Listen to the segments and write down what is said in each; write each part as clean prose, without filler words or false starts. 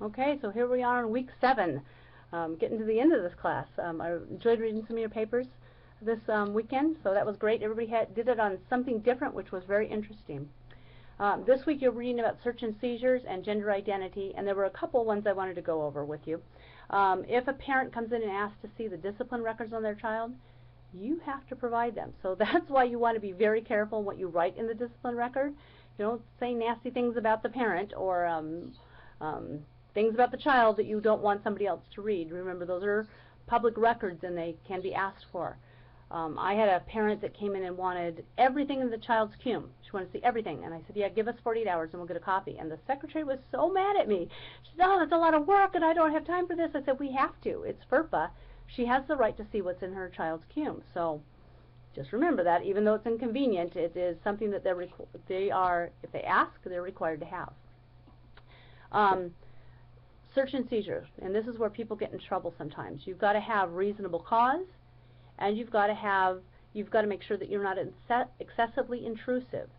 Okay, so here we are in week 7, getting to the end of this class. I enjoyed reading some of your papers this weekend, so that was great. Everybody did it on something different, which was very interesting. This week you're reading about search and seizures and gender identity, and there were a couple ones I wanted to go over with you. If a parent comes in and asks to see the discipline records on their child, you have to provide them. So that's why you want to be very careful in what you write in the discipline record. You don't say nasty things about the parent or things about the child that you don't want somebody else to read. Remember, those are public records and they can be asked for. I had a parent that came in and wanted everything in the child's cum. She wanted to see everything. And I said, yeah, give us 48 hours and we'll get a copy. And the secretary was so mad at me. She said, oh, that's a lot of work and I don't have time for this. I said, we have to. It's FERPA. She has the right to see what's in her child's cum. So just remember that, even though it's inconvenient, it is something that they are, if they ask, they're required to have. Search and seizure, and this is where people get in trouble sometimes. You've got to have reasonable cause, and you've got to make sure that you're not excessively intrusive.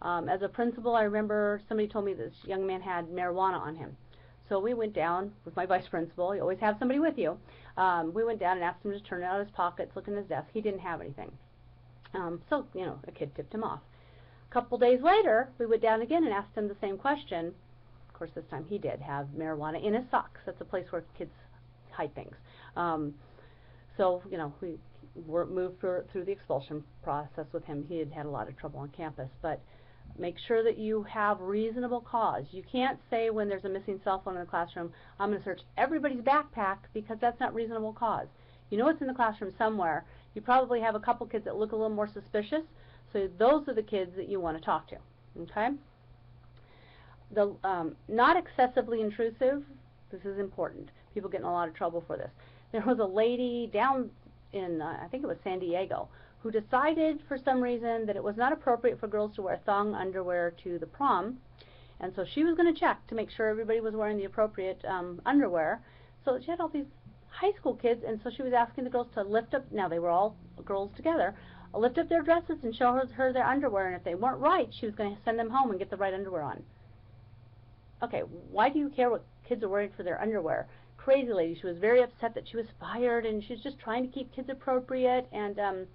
As a principal, I remember somebody told me this young man had marijuana on him. So we went down with my vice principal. You always have somebody with you. We went down and asked him to turn out his pockets, look in his desk. He didn't have anything. So, you know, a kid tipped him off. A couple days later, we went down again and asked him the same question. Of course, this time he did have marijuana in his socks. That's a place where kids hide things. So, you know, we moved through the expulsion process with him. He had had a lot of trouble on campus. But make sure that you have reasonable cause. You can't say when there's a missing cell phone in the classroom, I'm going to search everybody's backpack, because that's not reasonable cause. You know it's in the classroom somewhere. You probably have a couple kids that look a little more suspicious, so those are the kids that you want to talk to. Okay? The not excessively intrusive, this is important. People get in a lot of trouble for this. There was a lady down in, I think it was San Diego, who decided for some reason that it was not appropriate for girls to wear thong underwear to the prom, and so she was going to check to make sure everybody was wearing the appropriate underwear. So she had all these high school kids, and so she was asking the girls to lift up, now they were all girls together, lift up their dresses and show her their underwear, and if they weren't right, she was going to send them home and get the right underwear on. Okay, why do you care what kids are wearing for their underwear? Crazy lady. She was very upset that she was fired, and she was just trying to keep kids appropriate, and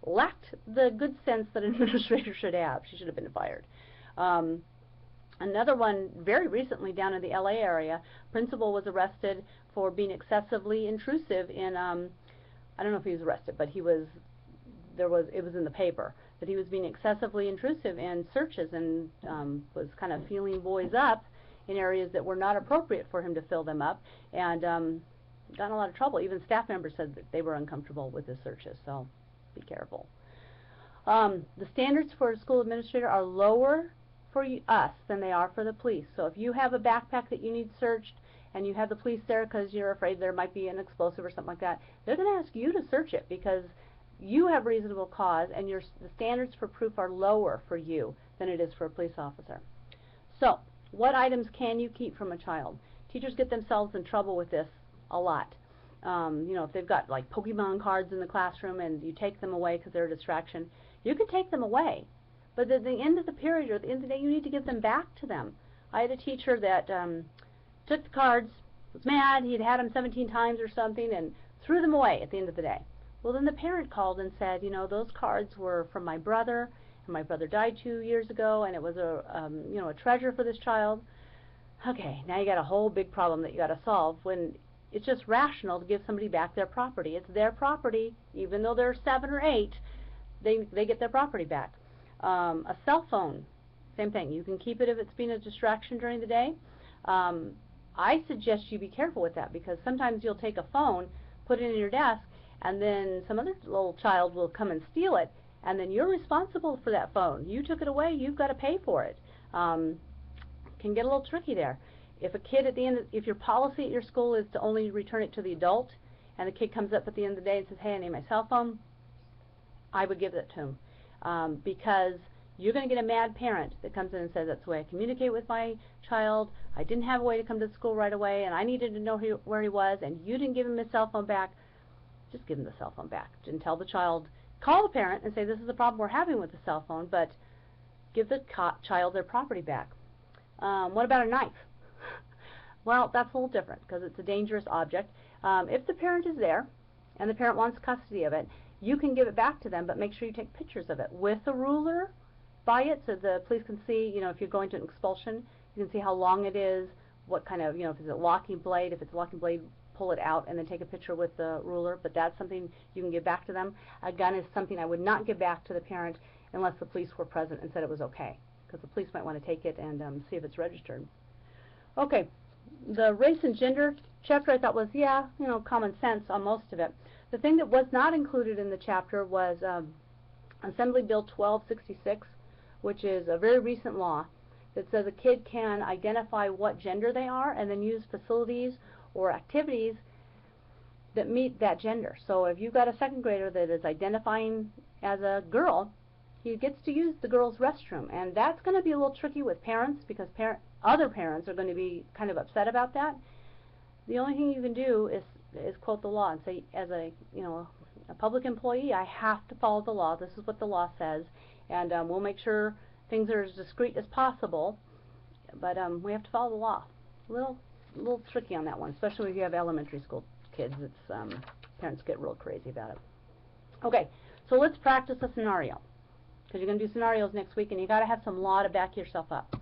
lacked the good sense that an administrator should have. She should have been fired. Another one, very recently down in the LA area, principal was arrested for being excessively intrusive in, I don't know if he was arrested, but it was in the paper, that he was being excessively intrusive in searches and was kind of feeling boys up in areas that were not appropriate for him to fill them up, and got in a lot of trouble. Even staff members said that they were uncomfortable with his searches, so be careful. The standards for a school administrator are lower for us than they are for the police. So if you have a backpack that you need searched and you have the police there because you're afraid there might be an explosive or something like that, they're going to ask you to search it because you have reasonable cause, and the standards for proof are lower for you than it is for a police officer. So what items can you keep from a child? Teachers get themselves in trouble with this a lot. You know, if they've got like Pokemon cards in the classroom and you take them away because they're a distraction, you can take them away. But at the end of the period or at the end of the day, you need to give them back to them. I had a teacher that took the cards, was mad, he'd had them 17 times or something, and threw them away at the end of the day. Well, then the parent called and said, you know, those cards were from my brother, and my brother died 2 years ago, and it was you know, a treasure for this child. Okay, now you got a whole big problem that you got to solve when it's just rational to give somebody back their property. It's their property, even though they're 7 or 8, they get their property back. A cell phone, same thing. You can keep it if it's been a distraction during the day. I suggest you be careful with that, because sometimes you'll take a phone, put it in your desk, and then some other little child will come and steal it, and then you're responsible for that phone. You took it away, you've got to pay for it. Can get a little tricky there. If a kid at the end, if your policy at your school is to only return it to the adult, and the kid comes up at the end of the day and says, hey, I need my cell phone, I would give it to him, because you're going to get a mad parent that comes in and says, that's the way I communicate with my child, I didn't have a way to come to school right away, and I needed to know where he was, and you didn't give him his cell phone back. Just give him the cell phone back. Didn't tell the child, call the parent and say, this is the problem we're having with the cell phone, but give the child their property back. What about a knife? Well, that's a little different because it's a dangerous object. If the parent is there and the parent wants custody of it, you can give it back to them, but make sure you take pictures of it with a ruler by it so the police can see, if you're going to an expulsion, you can see how long it is, what kind of, if it's a locking blade. If it's a locking blade, pull it out and then take a picture with the ruler, but that's something you can give back to them. A gun is something I would not give back to the parent unless the police were present and said it was okay, because the police might want to take it and see if it's registered. Okay, the race and gender chapter I thought was, common sense on most of it. The thing that was not included in the chapter was Assembly Bill 1266, which is a very recent law that says a kid can identify what gender they are and then use facilities or activities that meet that gender. So if you've got a second grader that is identifying as a girl, he gets to use the girls' restroom, and that's going to be a little tricky with parents because other parents are going to be kind of upset about that. The only thing you can do is quote the law and say, as a public employee, I have to follow the law. This is what the law says, and we'll make sure things are as discreet as possible, but we have to follow the law. A little tricky on that one, especially if you have elementary school kids. It's parents get real crazy about it. Okay, so let's practice a scenario, because you're going to do scenarios next week, and you got to have some law to back yourself up.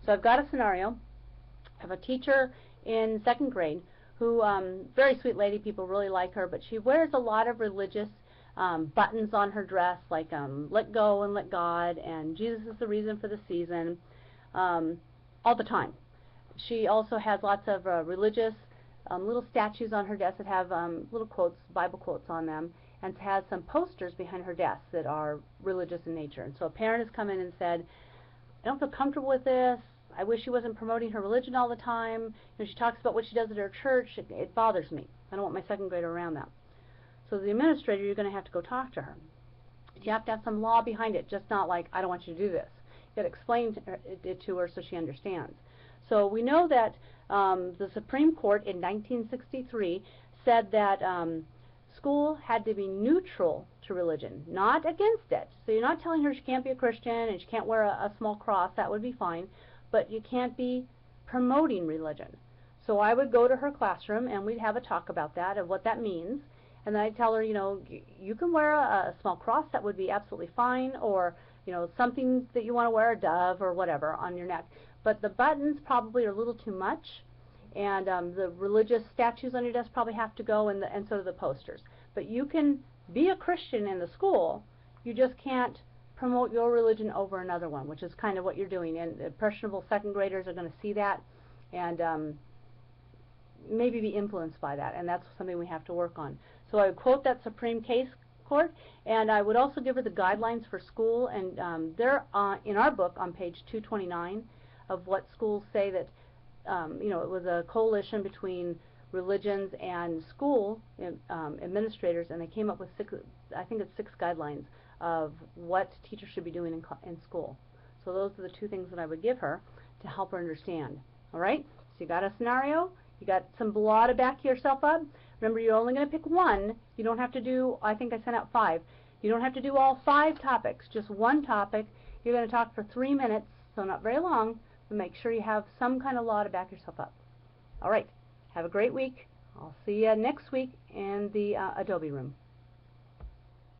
So I've got a scenario. I have a teacher in second grade who, very sweet lady, people really like her, but she wears a lot of religious buttons on her dress, like let go and let God, and Jesus is the reason for the season, all the time. She also has lots of religious little statues on her desk that have little quotes, Bible quotes on them, and has some posters behind her desk that are religious in nature. And so a parent has come in and said, I don't feel comfortable with this. I wish she wasn't promoting her religion all the time. She talks about what she does at her church. It bothers me. I don't want my second grader around that. So the administrator, you're going to have to go talk to her. You have to have some law behind it, just not like, I don't want you to do this. You got to explain it to her so she understands. So we know that the Supreme Court in 1963 said that school had to be neutral to religion, not against it. So you're not telling her she can't be a Christian and she can't wear a small cross. That would be fine. But you can't be promoting religion. So I would go to her classroom and we'd have a talk about that, of what that means. And then I'd tell her, you can wear a small cross, that would be absolutely fine, or, something that you want to wear, a dove or whatever on your neck. But the buttons probably are a little too much, and the religious statues on your desk probably have to go, and so do the posters. But you can be a Christian in the school, you just can't promote your religion over another one, which is kind of what you're doing. And impressionable second graders are going to see that and maybe be influenced by that, and that's something we have to work on. So I would quote that Supreme Case Court, and I would also give her the guidelines for school, and they're in our book on page 229 of what schools say that, it was a coalition between religions and school administrators, and they came up with six guidelines of what teachers should be doing in school. So those are the two things that I would give her to help her understand. All right? So you got a scenario, you got some law to back yourself up. Remember, you're only going to pick one. You don't have to do, I think I sent out 5. You don't have to do all 5 topics, just one topic. You're going to talk for 3 minutes, so not very long, but make sure you have some kind of law to back yourself up. All right. Have a great week. I'll see you next week in the Adobe room.